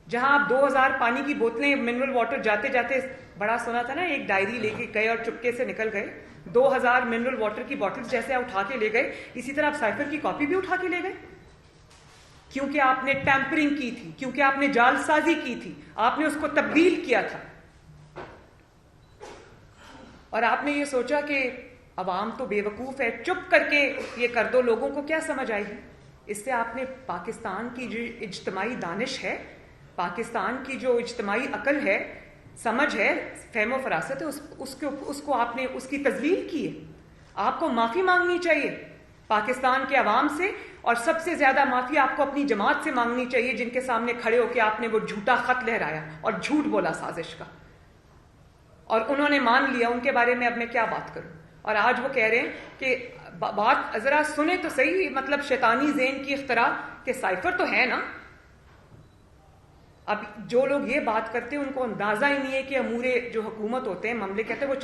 جہاں آپ 2000 پانی کی بوتلیں منرل واٹر جاتے جاتے بڑا سنا تھا نا, ایک ڈائری لے کے گئے اور چپکے سے نکل گئے, 2000 منرل واٹر کی بوٹلز جیسے آپ اٹھا کے لے گئے, اسی طرح آپ سائفر کی کاپی بھی اٹھا کے لے گئے, کیونکہ آپ نے ٹیمپرنگ کی تھی, کیونکہ آپ نے جال سازی کی تھی, آپ نے اس کو تبدیل کیا تھا, اور آپ نے یہ سوچا کہ عوام تو بے وقوف ہے, چپ کر کے یہ کر دو, لوگوں کو کیا سمجھ آئے گی. اس سے آپ نے پاکستان کی جو اجتماعی دانش ہے, پاکستان کی جو اجتماعی عقل ہے, سمجھ ہے, فہم و فراست ہے, اس کو آپ نے اس کی تذلیل کی ہے. آپ کو معافی مانگنی چاہیے پاکستان کے عوام سے, اور سب سے زیادہ معافی آپ کو اپنی جماعت سے مانگنی چاہیے, جن کے سامنے کھڑے ہو کے آپ نے وہ جھوٹا خط لہرایا اور جھوٹ بولا سازش کا, اور انہوں نے مان لیا. ان کے بارے میں اب میں کیا بات کروں. اور آج وہ کہہ رہے ہیں کہ بات ذرا سنیں تو صحیح, مطلب شیطانی ذہن کی اختراع کہ سائفر تو ہے نا. اب جو لوگ یہ بات کرتے ہیں ان کو اندازہ ہی نہیں ہے کہ امور جو حکومت ہوتے ہیں, مملکت ہے, وہ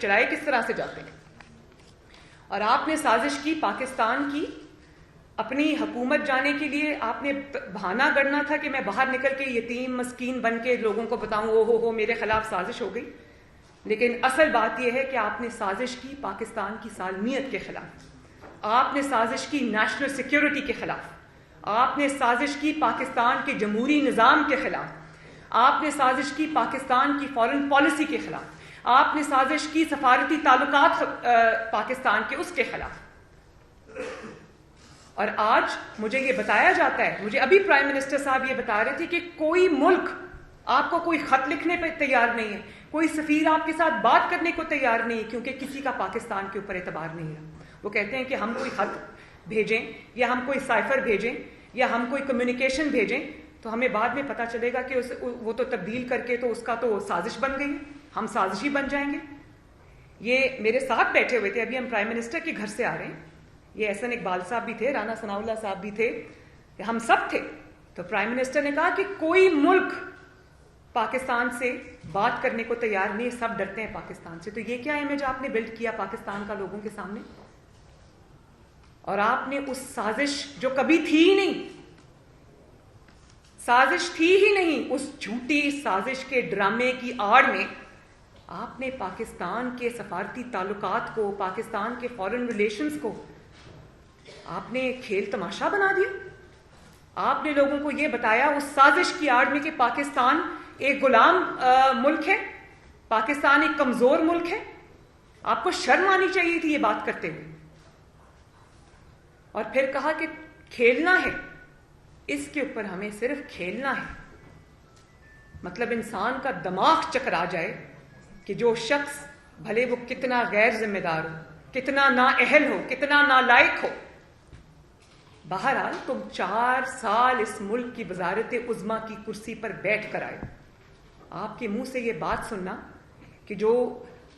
چلائے کس طرح سے جاتے ہیں. اور آپ نے سازش کی پاکستان کی اپنی حکومت جانے کے لیے. آپ نے بہانہ گڑنا تھا کہ میں باہر نکل کے یتیم مسکین بن کے لوگوں کو بتاؤں او ہو میرے خلاف سازش ہو گئی. لیکن اصل بات یہ ہے کہ آپ نے سازش کی پاکستان کی سالمیت کے خلاف, آپ نے سازش کی نیشنل سیکیورٹی کے خلاف, آپ نے سازش کی پاکستان کے جمہوری نظام کے خلاف, آپ نے سازش کی پاکستان کی فارن پالیسی کے خلاف, آپ نے سازش کی سفارتی تعلقات پاکستان کے اس کے خلاف. اور آج مجھے یہ بتایا جاتا ہے, مجھے ابھی پرائم منسٹر صاحب یہ بتا رہے تھے کہ کوئی ملک آپ کو کوئی خط لکھنے پہ تیار نہیں ہے, کوئی سفیر آپ کے ساتھ بات کرنے کو تیار نہیں ہے, کیونکہ کسی کا پاکستان کے اوپر اعتبار نہیں ہے. وہ کہتے ہیں کہ ہم کوئی خط بھیجیں یا ہم کوئی سائفر بھیجیں یا ہم کوئی کمیونیکیشن بھیجیں تو ہمیں بعد میں پتہ چلے گا کہ وہ تو تبدیل کر کے تو اس کا تو سازش بن گئی, ہم سازشی بن جائیں گے. یہ میرے ساتھ بیٹھے ہوئے تھے, ابھی ہم پرائم منسٹر کے گھر سے آ رہے ہیں, یہ احسن اقبال صاحب بھی تھے, رانا ثناء اللہ صاحب بھی تھے, ہم سب تھے. تو پرائم منسٹر نے کہا کہ کوئی ملک پاکستان سے بات کرنے کو تیار نہیں, سب ڈرتے ہیں پاکستان سے. تو یہ کیا امیج آپ نے بلڈ کیا پاکستان کا لوگوں کے سامنے. اور آپ نے اس سازش جو کبھی تھی ہی نہیں, سازش تھی ہی نہیں, اس جھوٹی سازش کے ڈرامے کی آڑ میں آپ نے پاکستان کے سفارتی تعلقات کو, پاکستان کے فارن ریلیشنز کو آپ نے کھیل تماشا بنا دیا. آپ نے لوگوں کو یہ بتایا اس سازش کی آڑ میں کہ پاکستان ایک غلام ملک ہے, پاکستان ایک کمزور ملک ہے. آپ کو شرم آنی چاہیے تھی یہ بات کرتے ہوئے. اور پھر کہا کہ کھیلنا ہے, اس کے اوپر ہمیں صرف کھیلنا ہے. مطلب انسان کا دماغ چکرا جائے کہ جو شخص بھلے وہ کتنا غیر ذمہ دار ہو, کتنا نااہل ہو, کتنا نالائق ہو, بہرحال تم 4 سال اس ملک کی وزارت عظمیٰ کی کرسی پر بیٹھ کر آئے. آپ کے منہ سے یہ بات سننا کہ جو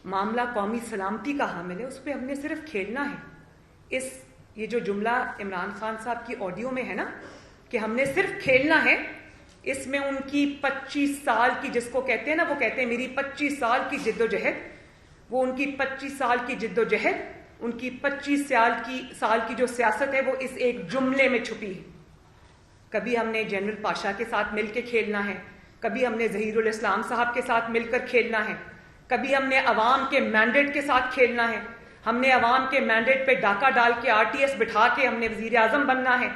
معاملہ قومی سلامتی کا حامل ہے اس پہ ہم نے صرف کھیلنا ہے. یہ جو جملہ عمران خان صاحب کی آڈیو میں ہے نا کہ ہم نے صرف کھیلنا ہے, اس میں ان کی 25 سال کی, جس کو کہتے ہیں نا, وہ کہتے ہیں میری 25 سال کی جد و جہد, وہ ان کی 25 سال کی جد و جہد, ان کی 25 سال کی جو سیاست ہے وہ اس ایک جملے میں چھپی ہے. کبھی ہم نے جنرل پاشا کے ساتھ مل کے کھیلنا ہے, کبھی ہم نے ظہیر الاسلام صاحب کے ساتھ مل کر کھیلنا ہے, کبھی ہم نے عوام کے مینڈیٹ کے ساتھ کھیلنا ہے, ہم نے عوام کے مینڈیٹ پہ ڈاکہ ڈال کے RTS بٹھا کے ہم نے وزیر اعظم بننا ہے,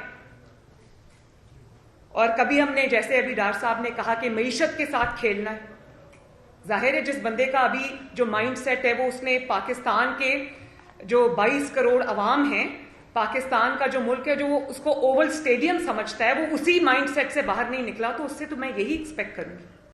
اور کبھی ہم نے جیسے ابھی ڈار صاحب نے کہا کہ معیشت کے ساتھ کھیلنا ہے. ظاہر ہے جس بندے کا ابھی جو مائنڈ سیٹ ہے وہ اس نے پاکستان کے جو 22 کروڑ عوام ہیں, پاکستان کا جو ملک ہے جو وہ اس کو اوول اسٹیڈیم سمجھتا ہے, وہ اسی مائنڈ سیٹ سے باہر نہیں نکلا. تو اس سے تو میں یہی ایکسپیکٹ کروں گی